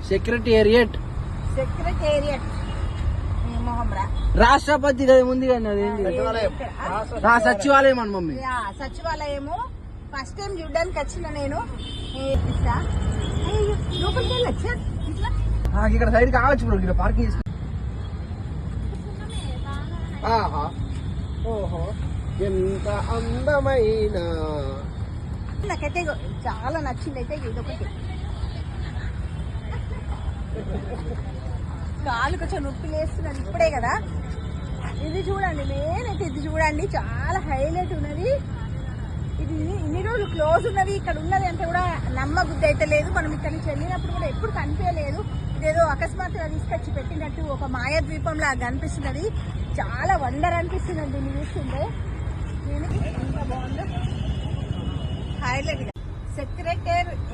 Secretariat రాష్ట్రపతి ఉంది కానీ అదేంటి సచివాలయం అని మమ్మీ. సచివాలయము ఫస్ట్ టైం చూడడానికి వచ్చిన నేను. ఇక్కడ సైడ్ కావచ్చు బ్రో, ఇక్కడ పార్కింగ్ చేసుకుని. ఓహో ఎంత అందమైన. నాకైతే చాలా నచ్చింది అయితే ఇదొకటి. కాలు కొంచెం నొప్పి లేస్తున్నది ఇప్పుడే కదా. ఇది చూడండి, నేనైతే ఇది చూడండి చాలా హైలైట్ ఉన్నది. ఇది ఇన్ని రోజులు క్లోజ్ ఉన్నది, ఇక్కడ ఉన్నది అంటే కూడా నమ్మబుద్ధి అయితే లేదు. మనం ఇక్కడ నుంచి వెళ్ళినప్పుడు కూడా ఎప్పుడు కనిపించలేదు. ఇదేదో అకస్మాత్తుగా తీసుకొచ్చి పెట్టినట్టు ఒక మాయా ద్వీపం లాగా అనిపిస్తున్నది. చాలా వండర్ అనిపిస్తున్నది దీన్ని చూస్తుంటే. ఎంత బాగుందో హైలైట్ గా. సెక్రటరీ